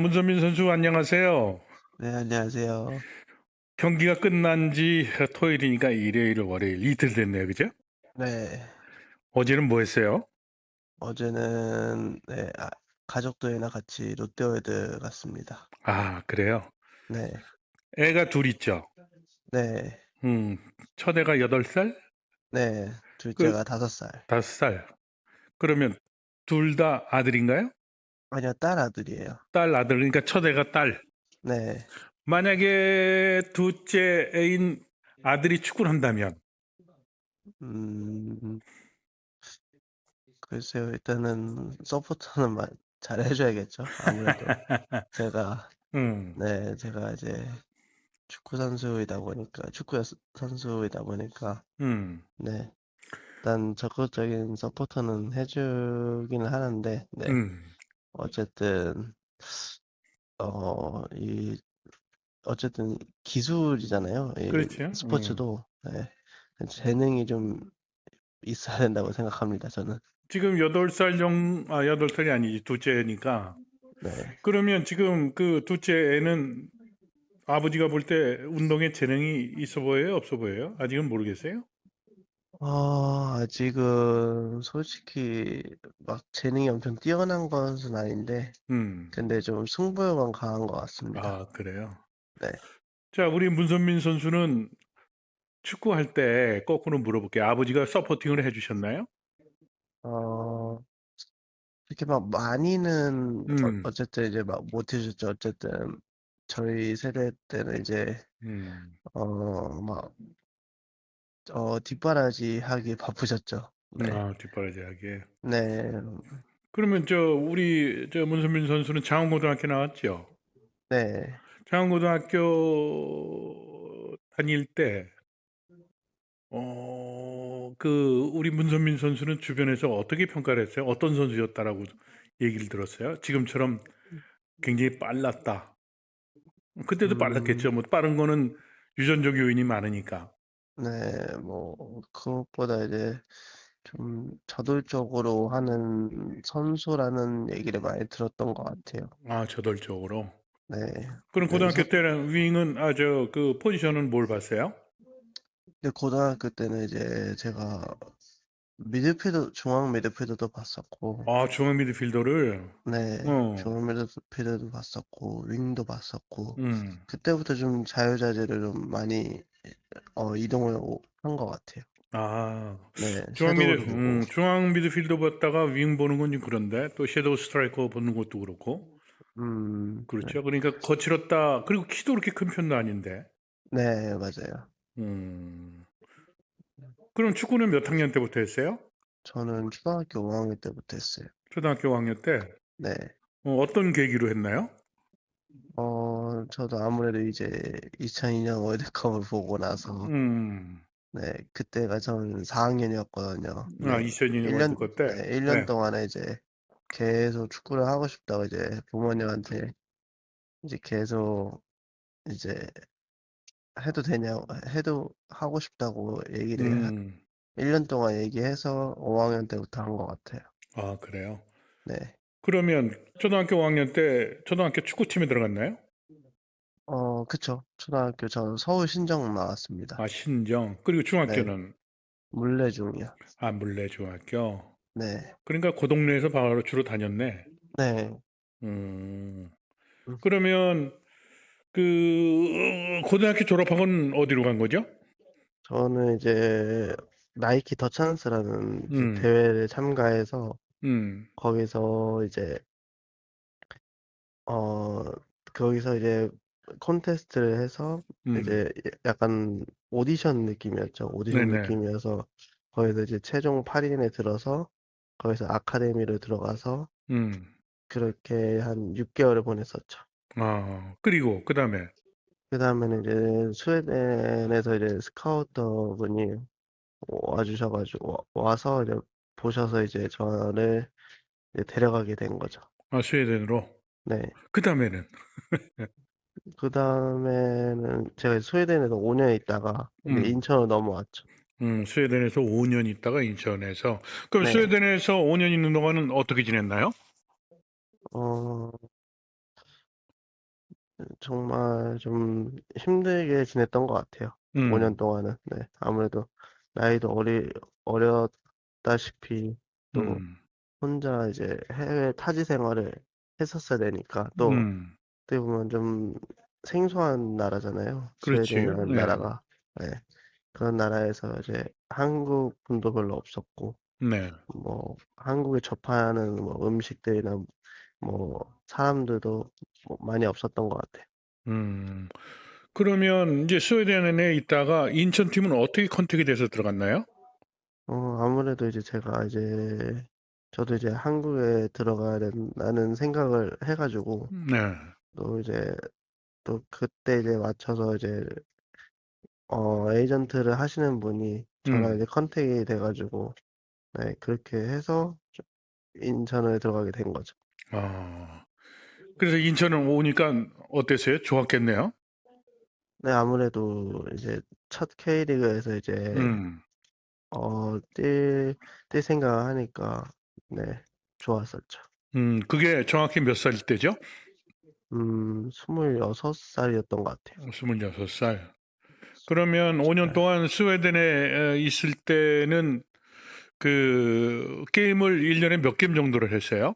문선민 선수 안녕하세요. 네, 안녕하세요. 경기가 끝난 지 토요일이니까 일요일, 월요일 이틀 됐네요. 그죠? 네, 어제는 뭐 했어요? 어제는 가족들이랑 같이 롯데월드 갔습니다. 아, 그래요. 네, 애가 둘 있죠. 네, 음, 첫 애가 8살? 네, 그 둘째가 5살. 5살. 그러면 둘 다 아들인가요? 아니요, 딸 아들이에요. 딸, 아들. 그러니까 첫 애가 딸. 네, 만약에 둘째 애인 아들이 축구를 한다면, 음, 글쎄요, 일단은 서포터는 잘 해줘야겠죠. 아무래도 제가, 음, 제가 이제 축구 선수이다 보니까, 음, 네, 일단 적극적인 서포터는 해주기는 하는데, 네, 음, 어쨌든, 이 어쨌든 기술이잖아요. 이 그렇죠. 스포츠도. 네. 재능이 좀 있어야 된다고 생각합니다, 저는. 지금 8살이 아니지, 둘째니까. 네. 그러면 지금 그 둘째 애는 아버지가 볼 때 운동에 재능이 있어 보여요? 없어 보여요? 아직은 모르겠어요? 아직은 솔직히 막 재능이 엄청 뛰어난 것은 아닌데, 음, 근데 좀 승부욕은 강한 것 같습니다. 아, 그래요. 네. 자, 우리 문선민 선수는 축구할 때 거꾸로 물어볼게요. 아버지가 서포팅을 해주셨나요? 어, 이렇게 막 많이는 음, 어쨌든 이제 막 못해줬죠. 어쨌든 저희 세대 때는 이제 음, 막 뒷바라지 하기 바쁘셨죠. 네. 아, 뒷바라지하게. 네. 그러면 우리 문선민 선수는 장원고등학교 나왔죠? 네. 장원고등학교 다닐 때 우리 문선민 선수는 주변에서 어떻게 평가를 했어요? 어떤 선수였다라고 얘기를 들었어요? 지금처럼 굉장히 빨랐다. 그때도 빨랐겠죠. 음, 뭐 빠른 거는 유전적 요인이 많으니까. 네. 뭐, 그것보다 이제 좀 저돌적으로 하는 선수라는 얘기를 많이 들었던 것 같아요. 아, 저돌적으로. 네. 그럼 근데 고등학교 때는 윙은 그 포지션은 뭘 봤어요? 고등학교 때는 이제 제가 중앙 미드필더도 봤었고, 아, 중앙 미드필더를. 네. 어, 중앙 미드필더도 봤었고, 윙도 봤었고, 음. 그때부터 좀 자유자재를 좀 많이, 이동을 한 것 같아요. 아, 네. 섀도우도 보고, 중앙 미드필더 봤다가 윙 보는 건 좀 그런데 또 섀도우 스트라이커 보는 것도 그렇고. 네. 그렇죠. 그러니까 거칠었다. 그리고 키도 그렇게 큰 편도 아닌데. 네, 맞아요. 음. 그럼 축구는 몇 학년 때부터 했어요? 저는 초등학교 5학년 때부터 했어요. 초등학교 5학년 때. 네. 어떤 계기로 했나요? 저도 아무래도 이제 2002년 월드컵을 보고 나서, 음. 네, 그때가 저는 4학년이었거든요. 아, 네, 2002년 월드컵 때. 1년 네. 동안에 이제 계속 축구를 하고 싶다고 이제 부모님한테 이제 계속 이제 해도 하고 싶다고 음. 1년 동안 얘기해서 5학년 때부터 한 것 같아요. 아, 그래요. 네. 그러면 초등학교 5학년 때 초등학교 축구팀에 들어갔나요? 그쵸. 초등학교 전 서울 신정 나왔습니다. 아, 신정. 그리고 네, 중학교는 물레중이요. 아, 물레중학교. 네. 그러니까 그 동네에서 바로 주로 다녔네. 네. 음. 음, 그러면 고등학교 졸업학은 어디로 간 거죠? 저는 이제 나이키 더 찬스라는 이제 음, 대회를 참가해서 음, 거기서 이제 어 거기서 이제 콘테스트를 해서 음, 이제 약간 오디션 느낌이었죠. 오디션 네네, 느낌이어서 거기서 이제 최종 8인에 들어서 거기서 아카데미를 들어가서 음, 그렇게 한 6개월을 보냈었죠. 그리고 그 다음에 그 다음에는 이제 스웨덴에서 이제 스카우터 분이 와주셔가지고 와서 이제 보셔서 이제 저를 이제 데려가게 된 거죠. 스웨덴으로. 네. 그 다음에는 그 다음에는 제가 스웨덴에서 5년 있다가 이제 음, 인천으로 넘어왔죠. 스웨덴에서 5년 있다가 인천에서. 그럼 네. 스웨덴에서 5년 있는 동안은 어떻게 지냈나요? 어, 정말 좀 힘들게 지냈던 것 같아요. 5년 음, 동안은. 네. 아무래도 나이도 어렸다시피 또 음, 혼자 이제 해외 타지 생활을 했었어야 되니까 또 음, 어떻게 보면 좀 생소한 나라잖아요. 그렇지. 스웨덴이라는 네, 나라가. 네. 그런 나라에서 이제 한국 분도 별로 없었고, 네. 뭐, 한국에 접하는 뭐 음식들이나 뭐, 사람들도 뭐 많이 없었던 것 같아요. 음. 그러면 이제 스웨덴에 있다가 인천팀은 어떻게 컨택이 돼서 들어갔나요? 아무래도 이제 제가 이제, 저도 이제 한국에 들어가야 된다는 생각을 해가지고, 네. 또 이제, 또 그때 이제 맞춰서 이제, 에이전트를 하시는 분이 저랑 음. 이제 컨택이 돼가지고, 네, 그렇게 해서 인천을 들어가게 된 거죠. 아. 그래서 인천을 오니까 어땠어요? 좋았겠네요. 네, 아무래도 이제 첫 K리그에서 이제 음. 뛸 생각을 하니까 네, 좋았었죠. 그게 정확히 몇 살 때죠? 26살이었던 것 같아요. 26살. 그러면 5년 네. 동안 스웨덴에 있을 때는 그 게임을 1년에 몇 게임 정도를 했어요?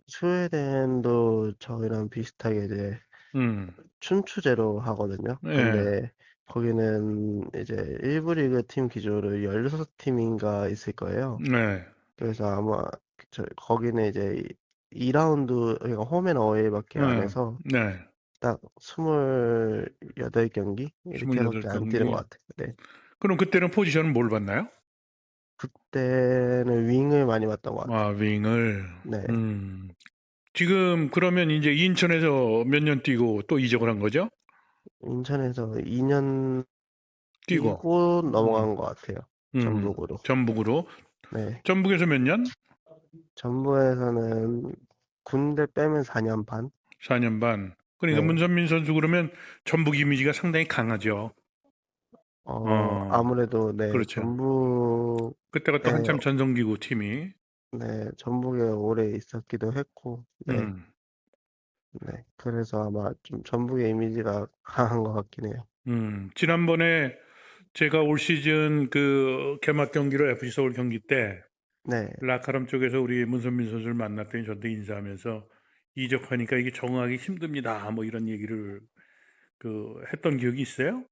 스웨덴도 저희랑 비슷하게 이제 음. 춘추제로 하거든요. 네. 근데 거기는 이제 1부 리그 팀 기준으로 16팀인가 있을 거예요. 네. 그래서 아마 거기는 이제 2라운드, 그러니까 홈앤 어웨이밖에 안 네. 해서 네. 딱 28경기? 이렇게밖에 안 뛰는 것 28경기. 같아요. 네. 그럼 그때는 포지션은 뭘 봤나요? 그때는 윙을 많이 봤던 것 아, 같아요. 윙을. 네. 지금 그러면 이제 인천에서 몇 년 뛰고 또 이적을 한 거죠? 인천에서 2년 뛰고. 뛰고 음, 넘어간 것 같아요. 전북으로. 전북으로. 네. 전북에서 몇 년? 전북에서는 군대 빼면 4년 반? 4년 반. 그러니까 네. 문선민 선수 그러면 전북 이미지가 상당히 강하죠. 어, 아무래도 네, 그렇죠. 그때가 또 한참 전성기고 팀이. 전북에 오래 있었기도 했고, 네. 음, 네. 그래서 아마 좀 전북의 이미지가 강한 것 같긴 해요. 지난번에 제가 올 시즌 그 개막 경기로 FC 서울 경기 때 네. 라카람 쪽에서 우리 문선민 선수를 만났더니 저한테 인사하면서 이적하니까 이게 적응하기 힘듭니다. 뭐 이런 얘기를 그 했던 기억이 있어요?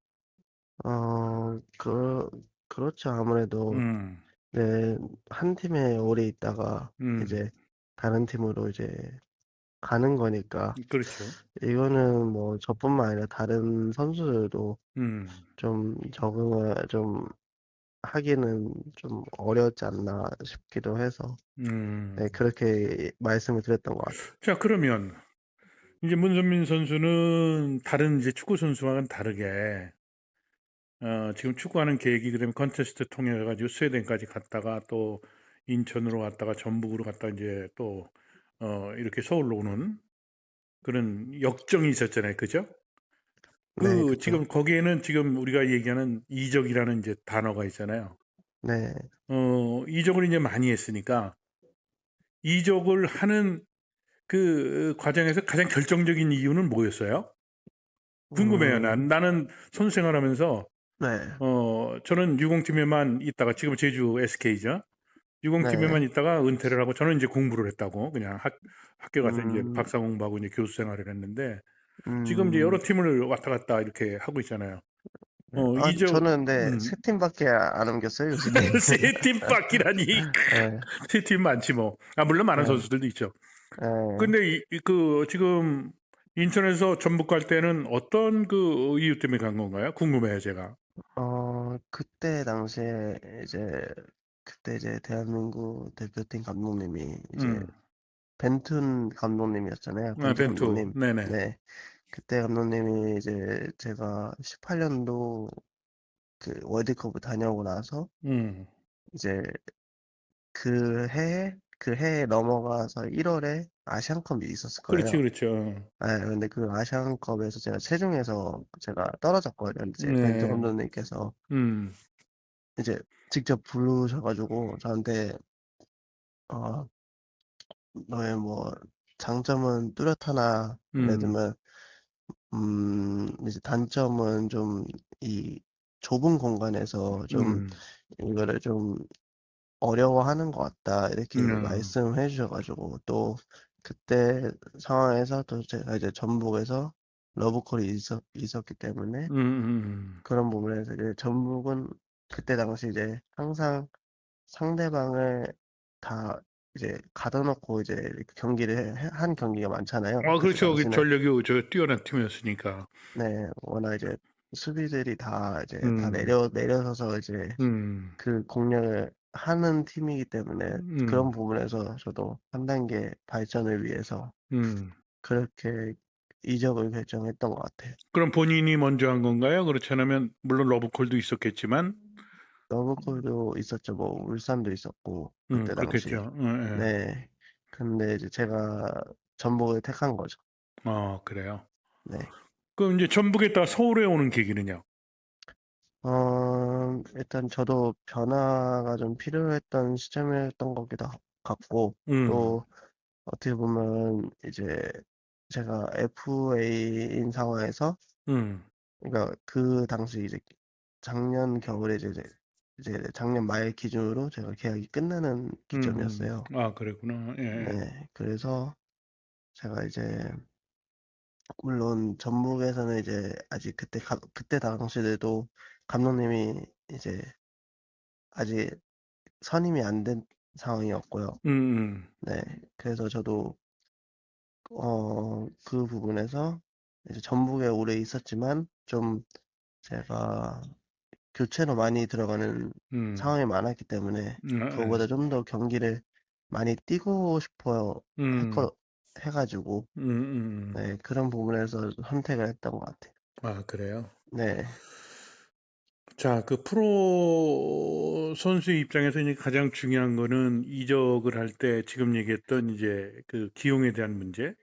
어, 그, 그렇죠. 아무래도, 음, 네, 한 팀에 오래 있다가, 음, 이제, 다른 팀으로 이제 가는 거니까, 그렇죠. 이거는 뭐, 저뿐만 아니라 다른 선수들도 음, 좀 적응을 좀 하기는 좀 어려웠지 않나 싶기도 해서, 음. 네, 그렇게 말씀을 드렸던 것 같아요. 자, 그러면 이제 문선민 선수는 다른 이제 축구 선수와는 다르게 지금 축구하는 계획이 그다음에 컨테스트 통해 가지고 스웨덴까지 갔다가 또 인천으로 갔다가 전북으로 갔다 이제 또 이렇게 서울로 오는 그런 역정이 있었잖아요. 그죠? 네, 그 그쵸. 지금 거기에는 지금 우리가 얘기하는 이적이라는 이제 단어가 있잖아요. 네. 이적을 이제 많이 했으니까 이적을 하는 그 과정에서 가장 결정적인 이유는 뭐였어요? 궁금해요. 음, 나는 선수 생활하면서 네, 저는 유공팀에만 있다가 지금 제주 SK죠. 유공팀에만 네. 있다가 은퇴를 하고 저는 이제 공부를 했다고 그냥 학교 가서 이제 음, 박사 공부하고 이제 교수 생활을 했는데 지금 이제 여러 음, 팀을 왔다 갔다 이렇게 하고 있잖아요. 네. 이적 저는 근데 세 팀밖에 안 옮겼어요, 요즘에. 세 팀밖이라니 네, 세 팀 많지 뭐. 아 물론 많은 네, 선수들도 있죠. 네. 근데 그 지금 인천에서 전북 갈 때는 어떤 그 이유 때문에 간 건가요? 궁금해요, 제가. 그때 당시에 이제, 그때 이제 대한민국 대표팀 감독님이 이제 음, 벤툰 감독님이었잖아요. 아, 벤투 벤투, 감독님. 네네. 네. 그때 감독님이 이제 제가 18년도 그 월드컵을 다녀오고 나서 음, 이제 그 해에 넘어가서 1월에 아시안컵이 있었을 그렇지, 거예요. 그렇죠. 네, 근데 그 아시안컵에서 제가 체중에서 제가 떨어졌거든요. 이제 벤투 네, 감독님께서 음, 이제 직접 부르셔가지고 저한테 어, 너의 뭐 장점은 뚜렷하나 예를 음, 들면 이제 단점은 좀 이 좁은 공간에서 좀 음, 이거를 좀 어려워하는 것 같다 이렇게 음, 말씀해 주셔가지고 또 그때 상황에서 또 제가 이제 전북에서 러브콜이 있었기 때문에 음, 음, 그런 부분에서 이제 전북은 그때 당시 이제 항상 상대방을 다 이제 가둬놓고 이제 이렇게 한 경기가 많잖아요. 그때 그렇죠. 그 당시는. 전력이 뛰어난 팀이었으니까. 네, 워낙 이제 수비들이 다 이제 다 음, 내려서서 이제 음, 그 공략을 하는 팀이기 때문에 음, 그런 부분에서 저도 한 단계 발전을 위해서 음. 그렇게 이적을 결정했던 것 같아요. 그럼 본인이 먼저 한 건가요? 그렇지 않으면, 물론 러브콜도 있었겠지만, 러브콜도 있었죠. 뭐 울산도 있었고 그때 당시. 그렇겠죠. 예. 네. 근데 이제 제가 전북을 택한 거죠. 그래요. 네. 그럼 이제 전북에다 서울에 오는 계기는요? 일단 저도 변화가 좀 필요했던 시점이었던 거기도 같고, 음, 또 어떻게 보면 이제 제가 FA인 상황에서, 음, 그러니까 그 당시 이제 작년 겨울에 이제 작년 말 기준으로 제가 계약이 끝나는 기점이었어요. 그랬구나. 예. 네. 그래서 제가 이제 물론 전북에서는 이제 아직 그때 당시에도 감독님이 이제 아직 선임이 안 된 상황이었고요. 음, 음, 네. 그래서 저도 그 부분에서 이제 전북에 오래 있었지만 좀 제가 교체로 많이 들어가는 음, 상황이 많았기 때문에 예. 그거보다 좀 더 경기를 많이 뛰고 싶어 음, 했거 해가지고 음, 음. 네, 그런 부분에서 선택을 했던 것 같아요. 그래요. 네, 자, 그 프로 선수의 입장에서 이제 가장 중요한 거는 이적을 할 때 지금 얘기했던 이제 그 기용에 대한 문제.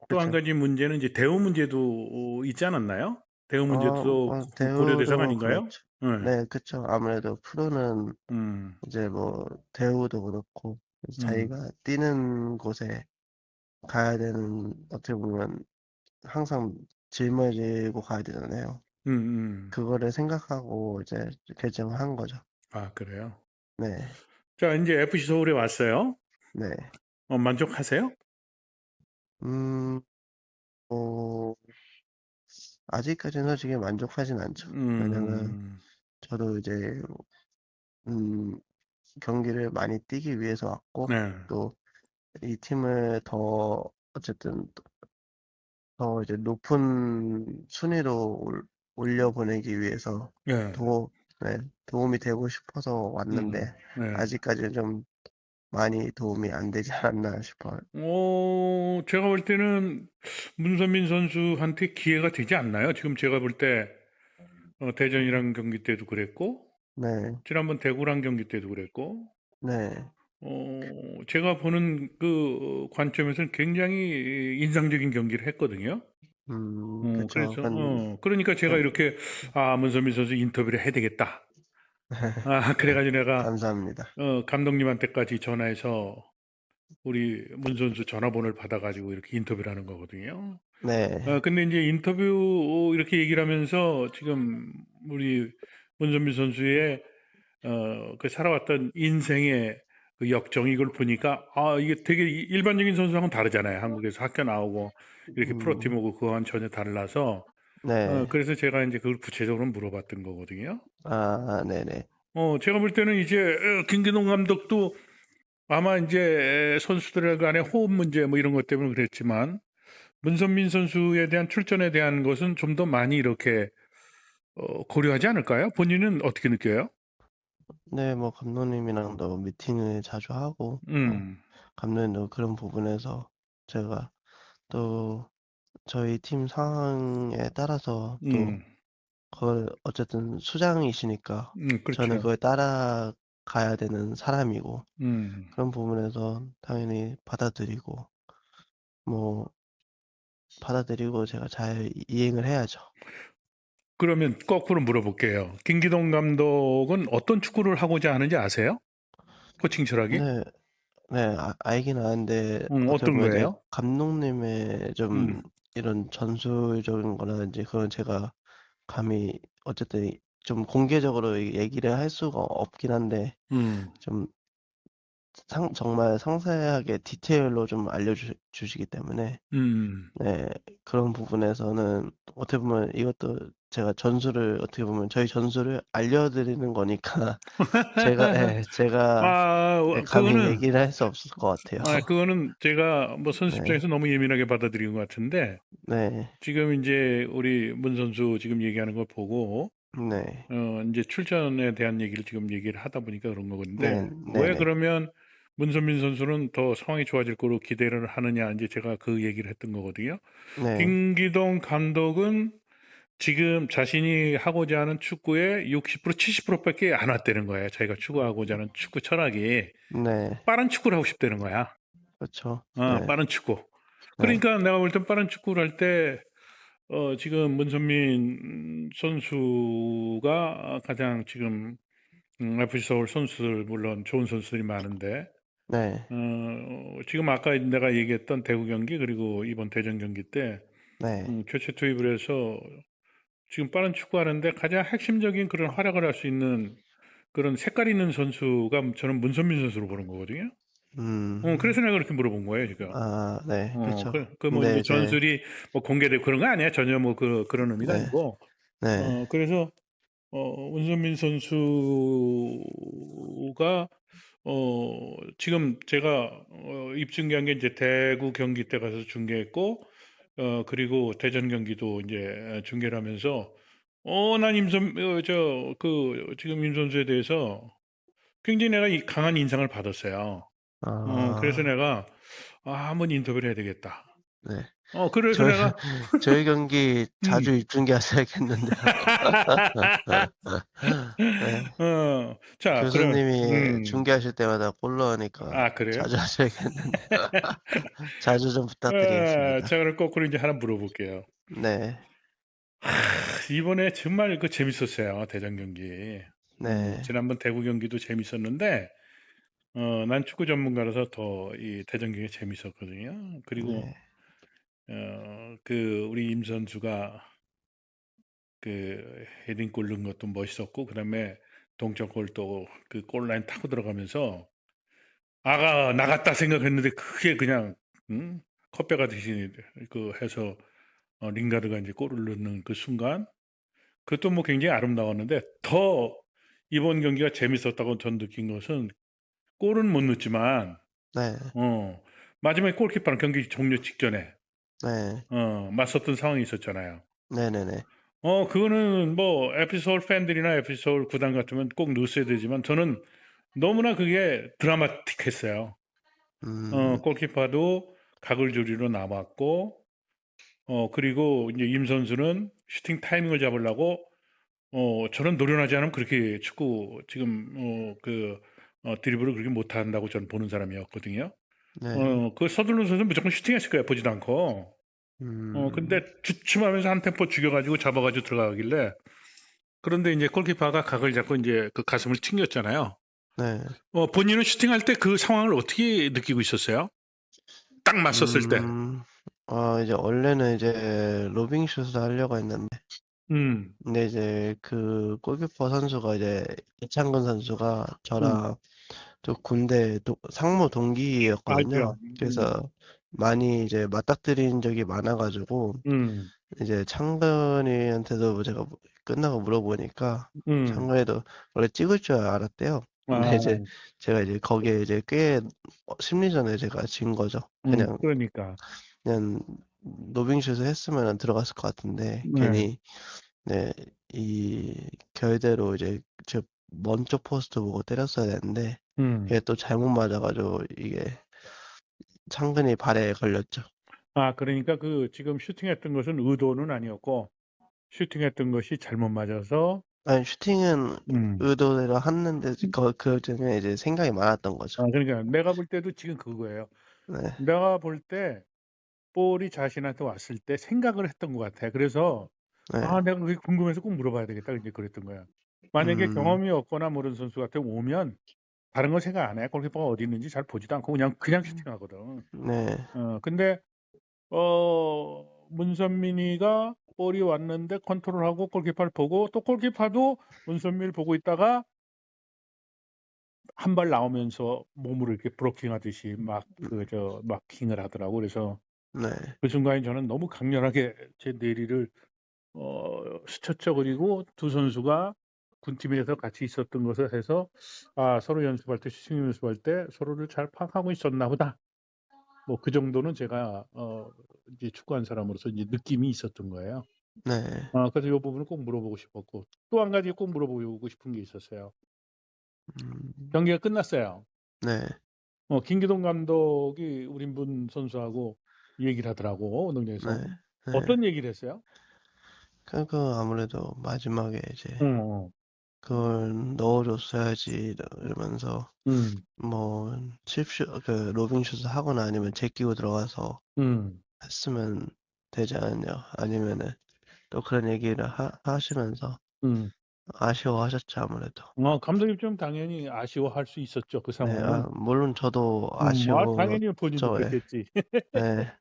또 한 그쵸. 가지 문제는 이제 대우 문제도 있지 않았나요? 대우 문제도 고려 대상 대우도 아닌가요? 그렇죠. 네. 네, 그쵸. 아무래도 프로는 음, 이제 뭐 대우도 그렇고 음, 자기가 뛰는 곳에 가야 되는 어떻게 보면 항상 짊어지고 가야 되잖아요. 음, 음. 그거를 생각하고 이제 결정을 한 거죠. 그래요. 네, 자, 이제 FC 서울에 왔어요. 네. 만족하세요? 음, 뭐 아직까지는 솔직히 만족하진 않죠. 왜냐면 음, 저도 이제 음, 경기를 많이 뛰기 위해서 왔고 네, 또 이 팀을 더 어쨌든 더 이제 높은 순위로 올려보내기 위해서 네, 도, 네, 도움이 되고 싶어서 왔는데 네. 아직까지는 좀 많이 도움이 안 되지 않았나 싶어요. 제가 볼 때는 문선민 선수한테 기회가 되지 않나요? 지금 제가 볼 때 대전이랑 경기 때도 그랬고, 네, 지난번 대구랑 경기 때도 그랬고, 네, 제가 보는 그 관점에서는 굉장히 인상적인 경기를 했거든요. 그쵸. 그러니까 제가 그, 이렇게, 문선민 선수 인터뷰를 해야 되겠다. 그래가지고 내가, 감사합니다. 감독님한테까지 전화해서 우리 문 선수 전화번호를 받아가지고 이렇게 인터뷰를 하는 거거든요. 네, 근데 이제 인터뷰 이렇게 얘기를 하면서 지금 우리 문선민 선수의 그 살아왔던 인생의 그 역정 이걸 보니까 이게 되게 일반적인 선수랑은 다르잖아요. 한국에서 학교 나오고 이렇게 프로팀 음, 오고 그거와는 전혀 달라서 네, 그래서 제가 이제 그걸 구체적으로 물어봤던 거거든요. 네네. 제가 볼 때는 이제 김기동 감독도 아마 이제 선수들 간의 호흡 문제 뭐 이런 것 때문에 그랬지만 문선민 선수에 대한 출전에 대한 것은 좀 더 많이 이렇게 고려하지 않을까요? 본인은 어떻게 느껴요? 네, 뭐 감독님이랑도 미팅을 자주 하고 또 음, 감독님도 그런 부분에서 제가 또 저희 팀 상황에 따라서 또 음, 그걸 어쨌든 수장이시니까 저는 그렇죠. 그걸 따라가야 되는 사람이고 음. 그런 부분에서 당연히 뭐 받아들이고 제가 잘 이행을 해야죠. 그러면 거꾸로 물어볼게요. 김기동 감독은 어떤 축구를 하고자 하는지 아세요? 코칭 철학이? 네, 네, 알긴 아는데 어떻게 어떤 보면 이제 거예요? 감독님의 좀 음. 이런 전술적인 거라든지 그건 제가 감히 어쨌든 좀 공개적으로 얘기를 할 수가 없긴 한데 음, 좀 정말 상세하게 디테일로 좀 주시기 때문에 음. 네, 그런 부분에서는 어떻게 보면 이것도 제가 전술을 어떻게 보면 저희 전술을 알려드리는 거니까 제가 감히 그거는, 얘기를 할 수 없을 것 같아요. 그거는 제가 뭐 선수 네, 입장에서 너무 예민하게 받아들인 것 같은데, 네, 지금 이제 우리 문 선수 지금 얘기하는 걸 보고, 네, 이제 출전에 대한 얘기를 지금 얘기를 하다 보니까 그런 네, 거건데, 네, 왜 네, 그러면 문선민 선수는 더 상황이 좋아질 거로 기대를 하느냐, 이제 제가 그 얘기를 했던 거거든요. 네, 김기동 감독은 지금 자신이 하고자 하는 축구의 60%, 70%밖에 안 왔다는 거예요. 자기가 추구하고자 하는 축구 철학이. 네, 빠른 축구를 하고 싶다는 거야. 그렇죠. 네, 빠른 축구. 네, 그러니까 내가 볼 땐 빠른 축구를 할 때, 지금 문선민 선수가 가장 지금, FC 서울 선수들, 물론 좋은 선수들이 많은데, 네, 지금 아까 내가 얘기했던 대구 경기, 그리고 이번 대전 경기 때, 네, 교체 투입을 해서 지금 빠른 축구하는데 가장 핵심적인 그런 활약을 할 수 있는 그런 색깔 있는 선수가 저는 문선민 선수로 보는 거거든요. 그래서 음, 내가 그렇게 물어본 거예요, 지금. 아, 네, 그렇죠. 뭐 근데 이제 이제 전술이 뭐 공개되고 그런 거 아니야. 전혀 뭐 그런 의미가 네, 아니고. 네, 그래서, 문선민 선수가, 지금 제가, 입중계한 게 이제 대구 경기 때 가서 중계했고, 그리고 대전 경기도 이제 중계를 하면서, 난 지금 임 선수에 대해서 굉장히 내가 강한 인상을 받았어요. 그래서 아, 내가, 한번 인터뷰를 해야 되겠다. 네. 그래서 저희 내가, 저희 경기 음. 자주 입중계하셔야겠는데요. 네. 자, 그럼, 교수님이 중계하실 때마다 골 넣으니까 그래요? 자주 하셔야겠는데요. 자주 좀 부탁드리겠습니다. 자, 그럼 거꾸로 이제 하나 물어볼게요. 네, 이번에 정말 그 재밌었어요. 대전 경기. 네, 지난번 대구 경기도 재밌었는데, 난 축구 전문가라서 더 이 대전 경기 재밌었거든요. 그리고, 네, 우리 임 선수가 그 헤딩골 넣은 것도 멋있었고, 그다음에 동점골 또 그 골라인 타고 들어가면서 아가 나갔다 생각했는데 그게 그냥 컵배가듯이 그 해서 링가드가 이제 골을 넣는 그 순간 그것도 뭐 굉장히 아름다웠는데 더 이번 경기가 재밌었다고 전 느낀 것은 골은 못 넣었지만 네, 어, 마지막에 골키퍼랑 경기 종료 직전에 네, 맞섰던 상황이 있었잖아요. 네, 네, 네. 그거는 뭐 FC 서울 팬들이나 FC 서울 구단 같으면 꼭 넣었어야 되지만 저는 너무나 그게 드라마틱했어요. 음, 골키퍼도 각을 조리로 남았고, 그리고 이제 임 선수는 슈팅 타이밍을 잡으려고, 저는 노련하지 않으면 그렇게 축구, 지금, 드리블을 그렇게 못한다고 저는 보는 사람이었거든요. 네, 그 서둘른 선수는 무조건 슈팅했을 거야, 보지도 않고. 근데 음, 주춤하면서 한 템포 죽여가지고 잡아가지고 들어가길래, 그런데 이제 골키퍼가 각을 잡고 이제 그 가슴을 튕겼잖아요. 네, 본인은 슈팅할 때 그 상황을 어떻게 느끼고 있었어요? 딱 맞섰을 때. 음, 이제 원래는 이제 로빙 슛을 하려고 했는데, 음, 근데 이제 그 골키퍼 선수가 이제 이창근 선수가 음. 저랑 또 군대 상무 알죠. 동기였거든요. 그래서 많이 이제 맞닥뜨린 적이 많아가지고 음, 이제 창근이한테도 제가 끝나고 물어보니까 음. 창근이도 원래 찍을 줄 알았대요. 근데 이제 아, 제가 이제 거기에 이제 꽤 심리전에 제가 진 거죠. 그러니까. 그냥 노빙슛을 했으면 들어갔을 것 같은데 네. 괜히 네, 이 결대로 이제 저 먼 쪽 포스트 보고 때렸어야 되는데 음. 이게 또 잘못 맞아가지고 이게 창근이 발에 걸렸죠. 그러니까 그 지금 슈팅했던 것은 의도는 아니었고, 슈팅했던 것이 잘못 맞아서, 아니 슈팅은 음. 의도대로 했는데 그 중에 이제 생각이 많았던 거죠. 그러니까 내가 볼 때도 지금 그거예요. 네, 내가 볼 때 볼이 자신한테 왔을 때 생각을 했던 것 같아. 그래서, 네, 내가 그게 궁금해서 꼭 물어봐야 되겠다. 이제 그랬던 거야. 만약에 음, 경험이 없거나 모르는 선수 같은 오면 다른 거 생각 안 해. 골키퍼가 어디 있는지 잘 보지도 않고 그냥 슈팅하거든. 네, 근데 어, 문선민이가 볼이 왔는데 컨트롤하고 골키퍼를 보고 또 골키퍼도 문선민을 보고 있다가 한 발 나오면서 몸으로 이렇게 브로킹하듯이 막 마킹을 하더라고. 그래서 네, 그 순간에 저는 너무 강렬하게 제 내리를 스쳤죠. 그리고 두 선수가 군팀에서 같이 있었던 것을 해서 서로 연습할 때 슈팅 연습할 때 서로를 잘 파악하고 있었나 보다. 뭐 그 정도는 제가 이제 축구한 사람으로서 이제 느낌이 있었던 거예요. 네, 그래서 이 부분을 꼭 물어보고 싶었고 또 한 가지 꼭 물어보고 싶은 게 있었어요. 음, 경기가 끝났어요. 네, 김기동 감독이 우린분 선수하고 얘기를 하더라고, 네, 운동장에서. 네. 어떤 얘기를 했어요? 그러니까 아무래도 마지막에 이제 어, 그걸 넣어줬어야지 이러면서 음, 뭐 칩슛 그 로빙슛을 하거나 아니면 제끼고 들어가서 음, 했으면 되지 않았냐 아니면은 또 그런 얘기를 하시면서 음. 아쉬워하셨죠 아무래도. 감독님 좀 당연히 아쉬워할 수 있었죠, 그 네, 상황은. 물론 저도 당연히 본인도 아쉬웠죠. 예, 그랬겠지. 네,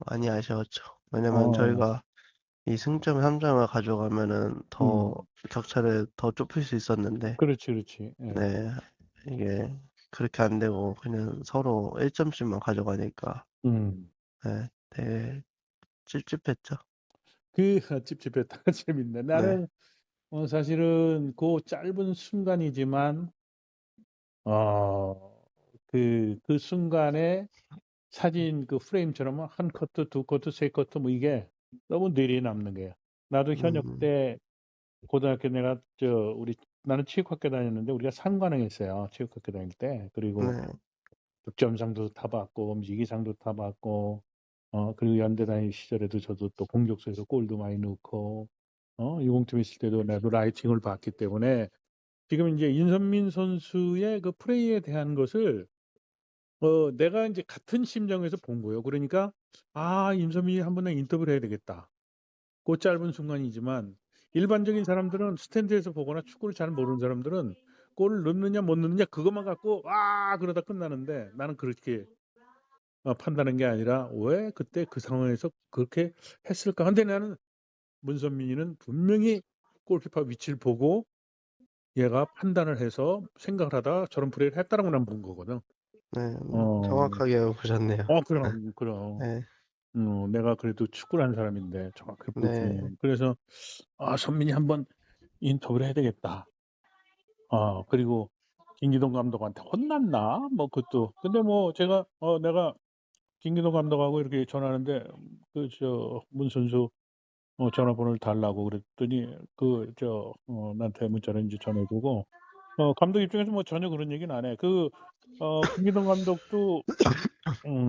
많이 아쉬웠죠. 왜냐면 어, 저희가 이 승점 3점을 가져가면은 더 음, 격차를 더 좁힐 수 있었는데, 그렇지, 그렇지. 예. 네, 이게 그렇게 안 되고 그냥 서로 1점씩만 가져가니까, 음. 네, 되게 찝찝했죠. 찝찝했다. 재밌네. 네, 나는 사실은 그 짧은 순간이지만, 그 순간에 사진 그 프레임처럼 한 커트, 두 커트, 세 커트 뭐 이게 너무 뇌리에 남는 거예요. 나도 현역 음, 때 고등학교 내가 나는 체육학교 다녔는데 우리가 상관행했어요. 체육학교 다닐 때. 그리고 네, 득점상도 타봤고 음식이상도 타봤고 그리고 연대 다닐 시절에도 저도 또 공격수에서 골도 많이 넣고 유공팀 있을 때도 나도 라이팅을 봤기 때문에 지금 이제 인선민 선수의 그 플레이에 대한 것을 내가 이제 같은 심정에서 본 거예요. 그러니까 인선민이 한번 인터뷰를 해야 되겠다. 그 짧은 순간이지만 일반적인 사람들은 스탠드에서 보거나 축구를 잘 모르는 사람들은 골을 넣느냐 못 넣느냐 그것만 갖고 그러다 끝나는데 나는 그렇게 판단한 게 아니라 왜 그때 그 상황에서 그렇게 했을까? 근데 나는 문선민이는 분명히 골키퍼 위치를 보고 얘가 판단을 해서 생각을 하다 저런 플레이를 했다라고 난 본 거거든. 네, 어, 정확하게 보셨네요. 그럼. 네, 내가 그래도 축구를 하는 사람인데 정확히 네, 보지. 그래서 선민이 한번 인터뷰를 해야 되겠다. 그리고 김기동 감독한테 혼났나? 뭐 그것도. 근데 뭐 제가 내가 김기동 감독하고 이렇게 전화하는데 문 선수 전화번호를 달라고 그랬더니 나한테 문자를 이제 전해주고 감독 입장에서 뭐 전혀 그런 얘기는 안 해. 김기동 감독도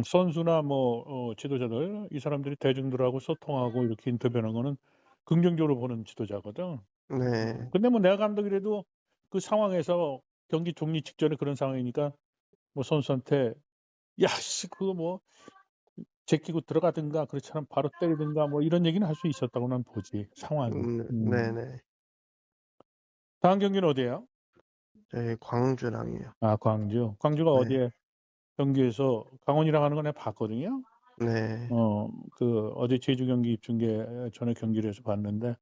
선수나 뭐 지도자들 이 사람들이 대중들하고 소통하고 이렇게 인터뷰하는 거는 긍정적으로 보는 지도자거든. 네, 근데 뭐 내가 감독이라도 그 상황에서 경기 종료 직전에 그런 상황이니까 뭐 선수한테 야, 씨, 그거 뭐 제끼고 들어가든가 그렇지 않으면 바로 때리든가 뭐 이런 얘기는 할 수 있었다고 난 보지 상황이. 네, 네. 다음 경기는 어디예요? 저희 광주랑이요. 광주. 광주가 네, 어디에 경기에서 강원이랑 하는 거 내가 봤거든요. 네, 어제 제주 경기 입중계 전에 경기를 해서 봤는데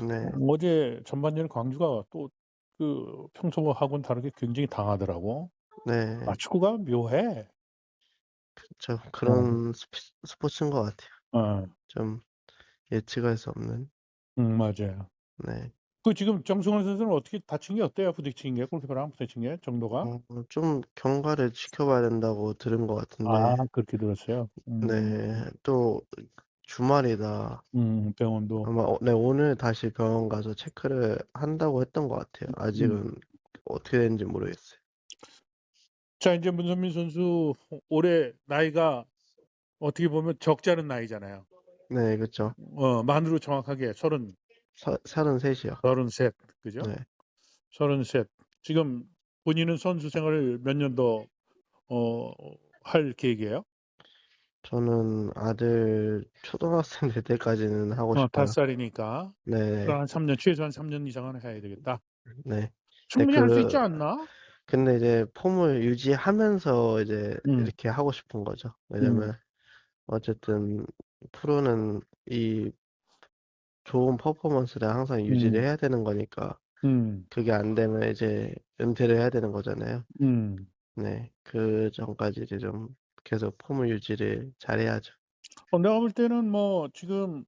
네, 어제 전반전에 광주가 또 그 평소하고는 다르게 굉장히 강하더라고. 네. 축구가 묘해. 어, 그런 스포츠인 것 같아요. 어, 좀 예측할 수 없는. 맞아요. 네. 지금 정승환 선수는 어떻게 다친 게 어때요? 부딪힌 게 골키퍼랑 부딪힌 게 정도가? 좀 경과를 지켜봐야 된다고 들은 것 같은데, 그렇게 들었어요. 네. 또 주말이다. 병원도. 아마 네, 오늘 다시 병원 가서 체크를 한다고 했던 것 같아요. 음. 아직은 어떻게 되는지 모르겠어요. 자, 이제 문선민 선수 올해 나이가 어떻게 보면 적지 않은 나이잖아요. 네, 그쵸. 만으로 정확하게 33이요. 33, 그죠? 네. 33. 지금 본인은 선수 생활을 몇 년 더, 어, 할 계획이에요? 저는 아들 초등학생 될 때까지는 하고 싶어요. 5살이니까. 네, 그럼 한 3년, 최소한 3년 이상은 해야 되겠다. 네. 네, 충분히 할 수 있지 않나? 근데 이제 폼을 유지하면서 이제 음, 이렇게 하고 싶은 거죠. 음, 왜냐면 어쨌든 프로는 이 좋은 퍼포먼스를 항상 유지를 음, 해야 되는 거니까 음, 그게 안 되면 이제 은퇴를 해야 되는 거잖아요. 음. 네, 그 전까지 이제 좀 계속 폼을 유지를 잘해야죠. 내가 볼 때는 뭐 지금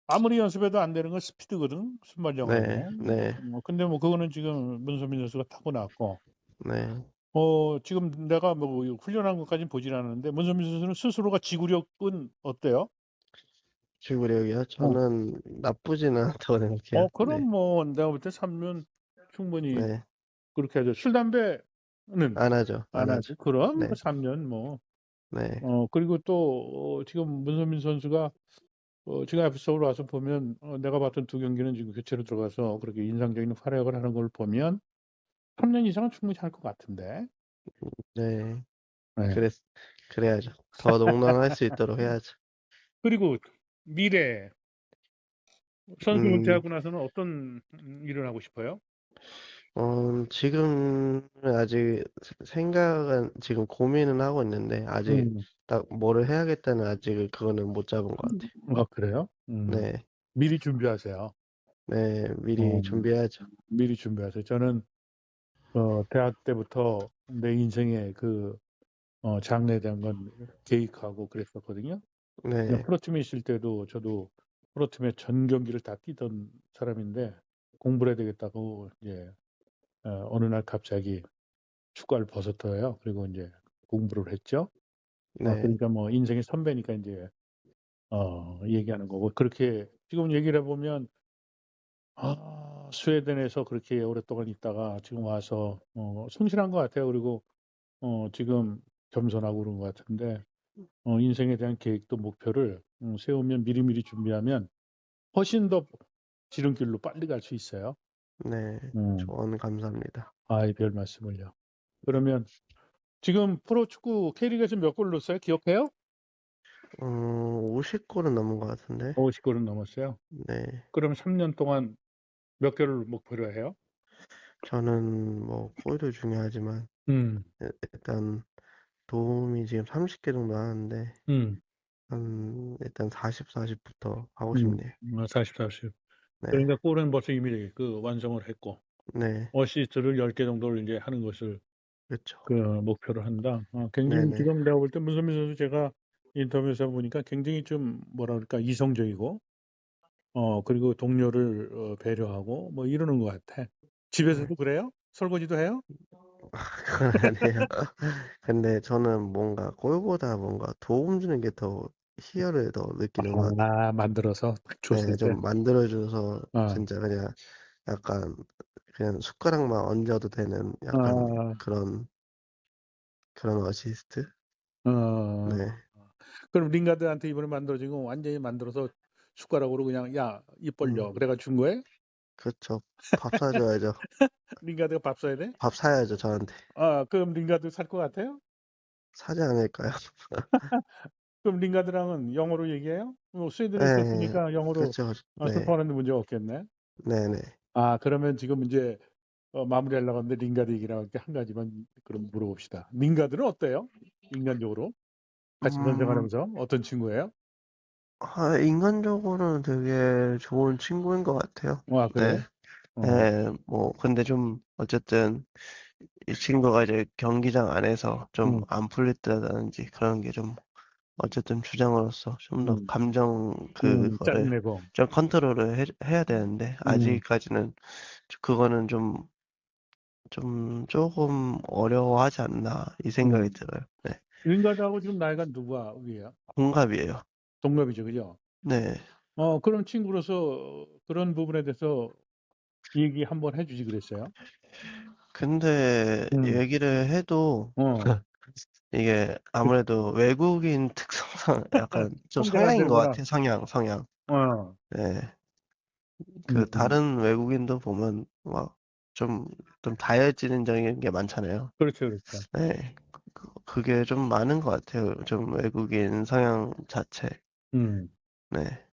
아무리 연습해도 안 되는 건 스피드거든, 네, 순발력하고. 네, 근데 뭐 그거는 지금 문선민 선수가 타고났고, 네. 지금 내가 뭐 훈련한 것까지는 보질 않았는데 문선민 선수는 스스로가 지구력은 어때요? 지구력이요? 어, 저는 나쁘지는 않다고 생각해요. 그럼 네, 뭐 내가 볼 때 3년 충분히 네. 그렇게 하죠. 술, 담배는 안 하죠, 안 안 하지. 하죠. 그럼 뭐 네, 3년 뭐. 네, 그리고 또 지금 문선민 선수가 지금 에피소드로 와서 보면 내가 봤던 두 경기는 지금 교체로 들어가서 그렇게 인상적인 활약을 하는 걸 보면 3년 이상은 충분히 할 것 같은데. 네. 네. 그랬, 그래야죠. 더 농런할 수 있도록 해야죠. 그리고 미래 선수 음, 은퇴하고 나서는 어떤 일을 하고 싶어요? 지금은 아직 생각은, 지금 고민은 하고 있는데, 아직 음. 딱 뭐를 해야겠다는 아직 그거는 못 잡은 것 같아요. 그래요? 네, 미리 준비하세요. 네, 미리 어, 준비해야죠. 미리 준비하세요. 저는 대학 때부터 내 인생의 그 장래에 대한 건 계획하고 그랬었거든요. 그냥 네, 프로팀에 있을 때도 저도 프로팀의 전 경기를 다 뛰던 사람인데 공부를 해야 되겠다고 이제 어느 날 갑자기 축구화를 벗었어요. 그리고 이제 공부를 했죠. 네, 그러니까 뭐 인생의 선배니까 이제 얘기하는 거고 그렇게 지금 얘기를 해보면 스웨덴에서 그렇게 오랫동안 있다가 지금 와서 성실한 것 같아요. 그리고 지금 겸손하고 그런 것 같은데 인생에 대한 계획도 목표를 세우면 미리미리 준비하면 훨씬 더 지름길로 빨리 갈 수 있어요. 네, 음, 조언 감사합니다. 아이, 별 말씀을요. 그러면 지금 프로축구 K리그에서 몇 골 넣었어요? 기억해요? 50골은 넘은 것 같은데, 50골은 넘었어요. 네, 그러면 3년 동안 몇 개를 목표로 해요? 저는 뭐, 골도 중요하지만, 음, 일단, 도움이 지금 30개 정도 하는데, 음, 일단 40, 40부터 하고 음. 싶네요. 40, 40. 네, 그러니까 골은 벌써 이미 그 완성을 했고, 네, 어시스트를 10개 정도를 이제 하는 것을 그렇죠. 그 목표로 한다. 굉장히 네네, 지금 내가 볼 때 문선민 선수 제가 인터뷰에서 보니까 굉장히 좀 뭐라 그럴까 이성적이고, 그리고 동료를 배려하고 뭐 이러는 것 같아. 네. 집에서도 그래요? 설거지도 해요? 그건 아니에요. 근데 저는 뭔가 골보다 뭔가 도움 주는 게 더 희열을 더 느끼는 것 같아요. 만들어서 딱 네, 줬을 때. 좀 만들어줘서 아, 진짜 그냥 약간 그냥 숟가락만 얹어도 되는 약간 아, 그런 어시스트? 어. 네, 그럼 링가드한테 이번에 만들어진 거 완전히 만들어서 숟가락으로 그냥 야, 입 음, 벌려. 그래가 준 거예요? 그렇죠. 밥 사줘야죠. 링가드가 밥 써야 돼? 밥 사야죠, 저한테. 그럼 링가드 살 것 같아요? 사지 않을까요? 그럼 링가드랑은 영어로 얘기해요? 스웨덴에 네, 있었으니까 영어로 그렇죠. 네, 소통하는데 문제가 없겠네. 네네. 그러면 지금 이제 마무리하려고 하는데 링가드 얘기랑 할게 한 가지만 그럼 물어봅시다. 링가드는 어때요? 인간적으로 같이 음, 선생하면서 어떤 친구예요? 인간적으로는 되게 좋은 친구인 것 같아요. 네. 그래요? 어, 네, 뭐, 근데 좀, 어쨌든, 이 친구가 이제 경기장 안에서 좀 음, 안 풀릴 때라든지 그런 게 좀, 어쨌든 주장으로서 좀 더 음, 감정 그거를 짜증내고, 좀 컨트롤을 해야 되는데, 음, 아직까지는 그거는 조금 어려워하지 않나, 이 생각이 음. 들어요. 네. 링가드하고 지금 나이가 누가 위에요? 동갑이에요. 동갑이죠, 그죠? 네. 그런 친구로서 그런 부분에 대해서 얘기 한번 해주지 그랬어요? 근데 음, 얘기를 해도 어, 이게 아무래도 외국인 특성상 약간 좀 통제가 안 성향인 것 되는구나. 같아요. 성향. 어, 네. 그 음, 다른 외국인도 보면 막 좀 다혈질적인 게 많잖아요. 그렇죠, 그렇죠. 네. 그게 좀 많은 것 같아요. 좀 외국인 성향 자체. 음. 네.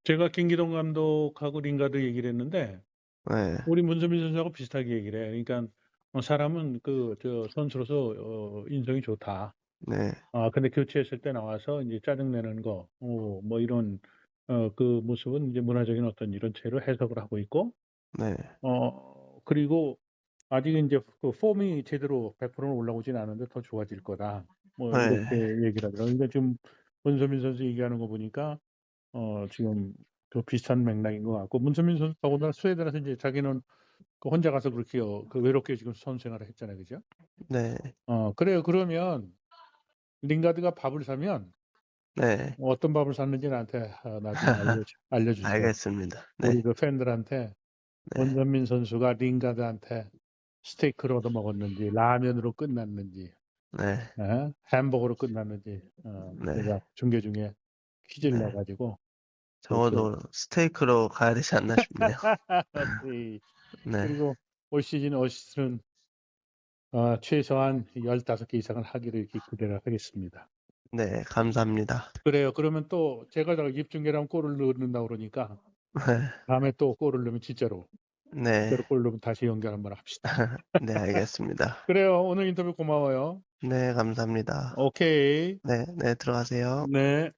제가 김기동 감독하고 링가드 얘기를 했는데, 네. 우리 문선민 선수하고 비슷하게 얘기를 해. 그러니까, 사람은 선수로서, 인성이 좋다. 네. 근데 교체했을 때 나와서 이제 짜증내는 거, 뭐 이런 그 모습은 이제 문화적인 어떤 이런 채로 해석을 하고 있고, 네. 그리고 아직 이제 그 폼이 제대로 100%는 올라오진 않은데 더 좋아질 거다. 뭐 네. 이렇게 얘기를 하더라고요. 그러니까 지금 문선민 선수 얘기하는 거 보니까 지금 그 비슷한 맥락인 것 같고, 문선민 선수 더군다나 스웨덴에서 이제 자기는 그 혼자 가서 그렇게 그 외롭게 지금 선수 생활을 했잖아요, 그죠? 네. 그래요. 그러면 링가드가 밥을 사면 네. 어떤 밥을 샀는지 나한테 나중에 알려주세요. 알겠습니다. 우리 네. 그 팬들한테 네. 원전민 선수가 링가드한테 스테이크를 얻어 먹었는지, 라면으로 끝났는지, 네. 햄버거로 끝났는지, 네. 제가 중계 중에 퀴즈를 네. 내가지고 그렇게. 적어도 스테이크로 가야 되지 않나 싶네요. 네. 네. 그리고 올 시즌 어시스트는 최소한 15개 이상을 하기를 이렇게 기대를 하겠습니다. 네. 감사합니다. 그래요. 그러면 또 제가 입중계라면 골을 넣는다고 그러니까 네. 다음에 또 골을 넣으면 진짜로 네. 골 넣으면 다시 연결 한번 합시다. 네, 알겠습니다. 그래요. 오늘 인터뷰 고마워요. 네, 감사합니다. 오케이. 네, 네, 들어가세요. 네.